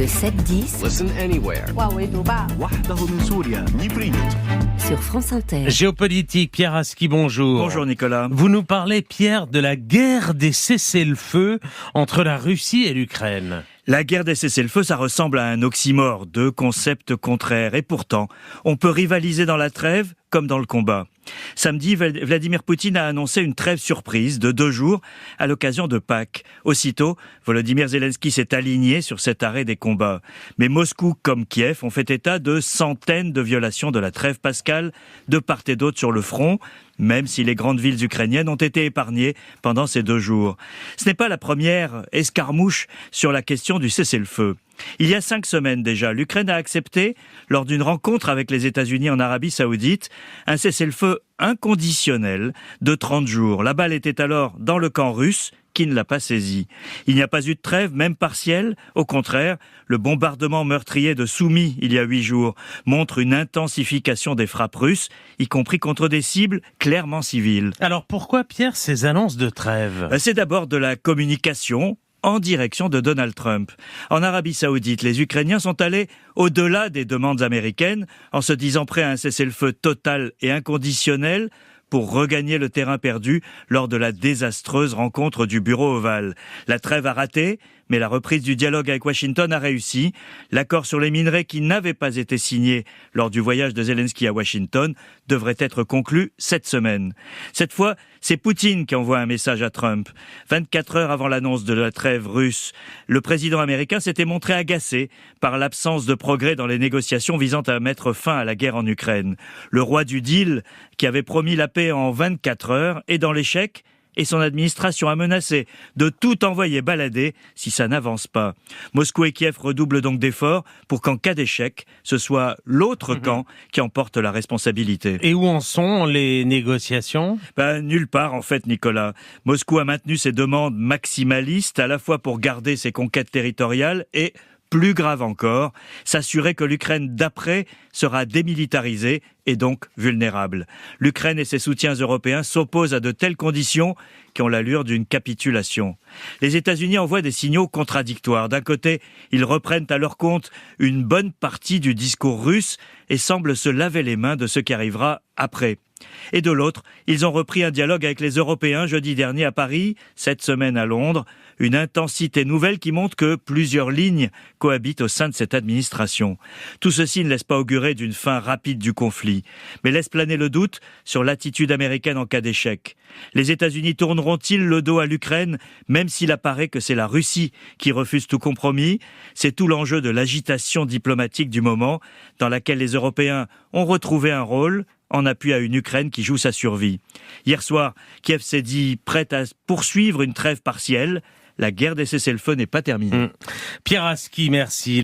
7-10 Listen anywhere. sur France Inter. Géopolitique, Pierre Aski, bonjour. Bonjour Nicolas. Vous nous parlez, Pierre, de la guerre des cessez-le-feu entre la Russie et l'Ukraine. La guerre des cessez-le-feu, ça ressemble à un oxymore, deux concepts contraires. Et pourtant, on peut rivaliser dans la trêve comme dans le combat. Samedi, Vladimir Poutine a annoncé une trêve surprise de 2 jours à l'occasion de Pâques. Aussitôt, Volodymyr Zelensky s'est aligné sur cet arrêt des combats. Mais Moscou comme Kiev ont fait état de centaines de violations de la trêve pascale de part et d'autre sur le front, même si les grandes villes ukrainiennes ont été épargnées pendant ces 2 jours. Ce n'est pas la première escarmouche sur la question du cessez-le-feu. Il y a 5 semaines déjà, l'Ukraine a accepté, lors d'une rencontre avec les États-Unis en Arabie Saoudite, un cessez-le-feu inconditionnel de 30 jours. La balle était alors dans le camp russe, qui ne l'a pas saisi. Il n'y a pas eu de trêve, même partielle. Au contraire, le bombardement meurtrier de Soumy, il y a 8 jours, montre une intensification des frappes russes, y compris contre des cibles clairement civiles. Alors pourquoi, Pierre, ces annonces de trêve ? C'est d'abord de la communication en direction de Donald Trump. En Arabie Saoudite, les Ukrainiens sont allés au-delà des demandes américaines en se disant prêts à un cessez-le-feu total et inconditionnel pour regagner le terrain perdu lors de la désastreuse rencontre du bureau ovale. La trêve a raté, mais la reprise du dialogue avec Washington a réussi. L'accord sur les minerais qui n'avait pas été signé lors du voyage de Zelensky à Washington devrait être conclu cette semaine. Cette fois, c'est Poutine qui envoie un message à Trump. 24 heures avant l'annonce de la trêve russe, le président américain s'était montré agacé par l'absence de progrès dans les négociations visant à mettre fin à la guerre en Ukraine. Le roi du deal, qui avait promis la paix en 24 heures, est dans l'échec et son administration a menacé de tout envoyer balader si ça n'avance pas. Moscou et Kiev redoublent donc d'efforts pour qu'en cas d'échec, ce soit l'autre camp qui en porte la responsabilité. Et où en sont les négociations ? Nulle part en fait, Nicolas. Moscou a maintenu ses demandes maximalistes à la fois pour garder ses conquêtes territoriales et, plus grave encore, s'assurer que l'Ukraine d'après sera démilitarisée et donc vulnérable. L'Ukraine et ses soutiens européens s'opposent à de telles conditions qui ont l'allure d'une capitulation. Les États-Unis envoient des signaux contradictoires. D'un côté, ils reprennent à leur compte une bonne partie du discours russe et semblent se laver les mains de ce qui arrivera après. Et de l'autre, ils ont repris un dialogue avec les Européens jeudi dernier à Paris, cette semaine à Londres, une intensité nouvelle qui montre que plusieurs lignes cohabitent au sein de cette administration. Tout ceci ne laisse pas augurer d'une fin rapide du conflit, mais laisse planer le doute sur l'attitude américaine en cas d'échec. Les États-Unis tourneront-ils le dos à l'Ukraine, même s'il apparaît que c'est la Russie qui refuse tout compromis ? C'est tout l'enjeu de l'agitation diplomatique du moment, dans laquelle les Européens ont retrouvé un rôle, en appui à une Ukraine qui joue sa survie. Hier soir, Kiev s'est dit prête à poursuivre une trêve partielle. La guerre des cessez-le-feu n'est pas terminée. Pierre Aski, merci.